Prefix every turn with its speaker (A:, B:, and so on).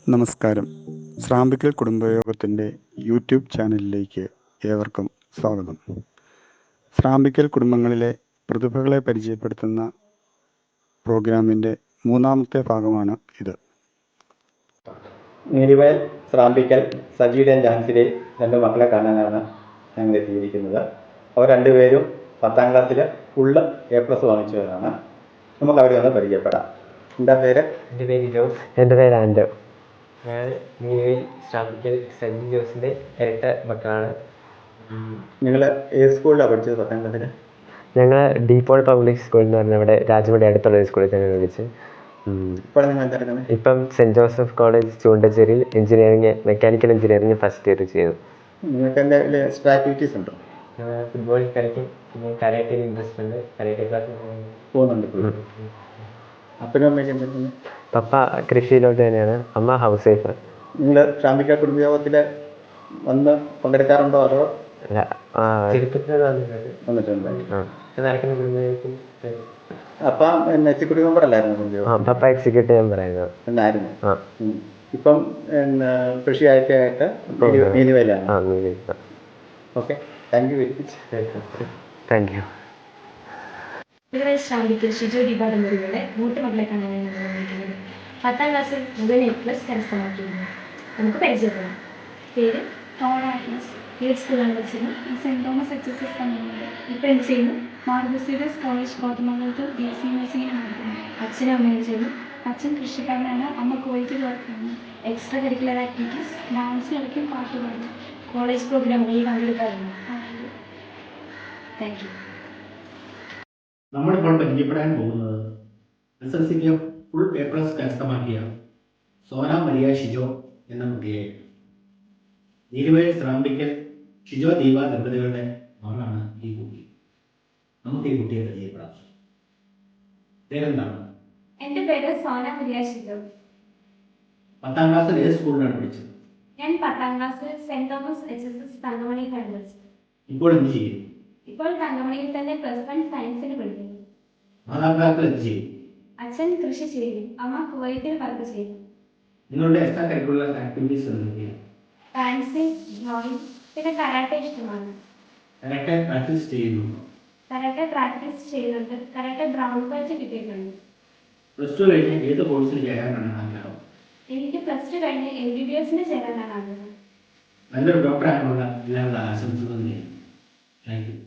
A: നമസ്കാരം. സ്രാമ്പിക്കൽ കുടുംബയോഗത്തിൻ്റെ യൂട്യൂബ് ചാനലിലേക്ക് ഏവർക്കും സ്വാഗതം. സ്രാമ്പിക്കൽ കുടുംബങ്ങളിലെ പ്രതിഭകളെ പരിചയപ്പെടുത്തുന്ന പ്രോഗ്രാമിൻ്റെ മൂന്നാമത്തെ ഭാഗമാണ് ഇത്.
B: നീലിവയൽ സ്രാമ്പിക്കൽ സജീഡൻ ജാൻസിലെ രണ്ട് മക്കളെ കാണാനാണ് ഞങ്ങൾ എത്തിയിരിക്കുന്നത്. അവർ രണ്ടുപേരും 10ാം ക്ലാസ്സിൽ ഫുള്ള് A+ വാങ്ങിച്ചവരാണ്. നമുക്ക് അവരെ ഒന്ന് പരിചയപ്പെടാം. എൻ്റെ പേര്
C: ജോസ്. എൻ്റെ പേര് ആൻഡോ. ഞാൻ നീലിവയൽ സ്രാമ്പിക്കൽ സജി ജോസിൻ്റെ ഇരട്ട മക്കളാണ്.
B: നിങ്ങൾ ഏത് സ്കൂളിലാണ് പഠിച്ചത് 10ാം ക്ലാസ്സിൽ?
C: ഞങ്ങൾ ഡീപോൾ പബ്ലിക് സ്കൂൾ എന്ന് പറഞ്ഞ ഇവിടെ രാജമുടി അടുത്തുള്ള ഒരു സ്കൂളിൽ തന്നെ പഠിച്ച്.
B: ഇപ്പോൾ നിങ്ങൾ എന്താ?
C: ഇപ്പം സെൻറ്റ് ജോസഫ് കോളേജ് ചൂണ്ടച്ചേരിയിൽ മെക്കാനിക്കൽ എഞ്ചിനീയറിംഗ് ഫസ്റ്റ് ഇയർ ചെയ്യുന്നു.
B: നിങ്ങൾക്ക് എന്തെങ്കിലും എക്സ്ട്രാ ആക്ടിവിറ്റീസ് ഉണ്ടോ?
C: ഫുട്ബോൾ കളിക്കും, പിന്നെ കരാട്ടയിൽ ഇൻട്രസ്റ്റ് ഉണ്ട്. കരാട്ടെ ക്ലാസ്
B: പോകുന്നുണ്ട്. അപ്പനും അമ്മയ്ക്ക് എന്തെങ്കിലും?
C: പപ്പ കൃഷിയിലോട്ട് തന്നെയാണ്, അമ്മ ഹൗസ് വൈഫ്.
B: നിങ്ങൾ സ്രാമ്പിക്കൽ കുടുംബയോഗത്തിൽ വന്ന് പങ്കെടുക്കാറുണ്ടോ അതോ?
C: ചെറുപ്പത്തിൽ വന്നിട്ടുണ്ട്. നടക്കുന്ന കുടുംബത്തിൽ
B: അപ്പം എക്സിക്യൂട്ടീവ് മെമ്പർ അല്ലായിരുന്നു കുടുംബയോഗം?
C: പപ്പ എക്സിക്യൂട്ടീവ് മെമ്പറായിരുന്നു.
B: എന്നായിരുന്നു. ഇപ്പം കൃഷി ആയിട്ട് നീലിവയലാണ്. Okay, thank you very much.
C: Thank you.
D: Srampickal Shijo Deepa ദമ്പതികളുടെ മൂത്ത മക്കളെ കാണാനാണ് നമ്മൾ വന്നിരിക്കുന്നത്. 10ാം ക്ലാസ്സിൽ മുഴുവൻ A+ കരസ്ഥമാക്കിയിരുന്നു. നമുക്ക് പരിചയപ്പെടാം. പേര് ഏത് സ്കൂളാണ് പഠിച്ചത്?
E: Saint Thomas HSS Tamil Nadu.
D: ഇപ്പോൾ എന്ത് ചെയ്യുന്നു?
E: മാർഗസീഡസ് കോളേജ് കോതമംഗലത്ത് BSc നഴ്സിംഗിന് നടക്കുന്നു.
D: അച്ഛനും അമ്മയും ചെയ്യുന്നു.
E: അച്ഛൻ കൃഷിക്കാരനാണ്, അമ്മ കുവൈറ്റിൽ വർക്കാണ്.
D: Extra curricular activities?
E: ഡാൻസ് കളിക്കും, പാട്ട് പാടും.
D: കോളേജ് പ്രോഗ്രാമുകളിൽ പങ്കെടുക്കാറുണ്ട്. Thank you.
F: നമ്മളിപ്പോൾ പരിചയപ്പെടാൻ പോകുന്നത് SSLCക്ക് ഫുൾ A+ കരസ്ഥമാക്കിയ സോന മരിയ ഷിജോ എന്ന കുട്ടിയെ. നീലിവയൽ സ്രാമ്പിക്കൽ ഷിജോ ദീപ ദമ്പതികളുടെ മകളാണ് ഈ കുട്ടി. നമുക്ക് ഈ കുട്ടിയെ പരിചയപ്പെടാം. പേരെന്താണ്?
D: എൻ്റെ പേര് സോന മരിയ ഷിജോ.
F: 10ാം ക്ലാസ്സിൽ ഏത് സ്കൂളിലാണ് പഠിച്ചത്?
D: ഞാൻ 10ാം ക്ലാസ്സിൽ സെൻറ് തോമസ് HSS തങ്കമണിയിലാണ് പഠിച്ചത്.
F: ഇപ്പോൾ എന്ത് ചെയ്യും?
D: ഇപ്പോൾ തങ്കമണിയിൽ തന്നെ +1 സയൻസിന് പഠിക്കുന്നു.
F: മാതാപിതാക്കൾ എന്ത് ചെയ്യും?
D: അച്ഛൻ കൃഷി ചെയ്യും, അമ്മ കുവൈറ്റിൽ വർക്ക് ചെയ്യുന്നു.
F: നിങ്ങളുടെ എക്സ്ട്രാ കരിക്കുലർ ആക്ടിവിറ്റീസ് എന്തൊക്കെയാണ്?
D: ഡാൻസിങ്, ഡ്രോയിങ്, പിന്നെ കരാട്ടെ ഇഷ്ടമാണ്.
F: കരാട്ടെ പ്രാക്ടീസ് ചെയ്യുന്നു.
D: കരാട്ടെ പ്രാക്ടീസ് ചെയ്യുന്നുണ്ട്. കരാട്ടെ ബ്രൗൺ ബെൽറ്റ് കിട്ടിയിട്ടുണ്ട്.
F: +2 കഴിഞ്ഞ് ഏത് കോഴ്സിന് ചേരാനാണ് ആഗ്രഹം?
D: എനിക്ക് +2 കഴിഞ്ഞ് MBBSന് ചേരാനാണ് ആഗ്രഹം.
F: നല്ലൊരു ഡോക്ടറാകാനുള്ള എല്ലാവരുടെ ആശംസകളും നേരുന്നു. Thank you.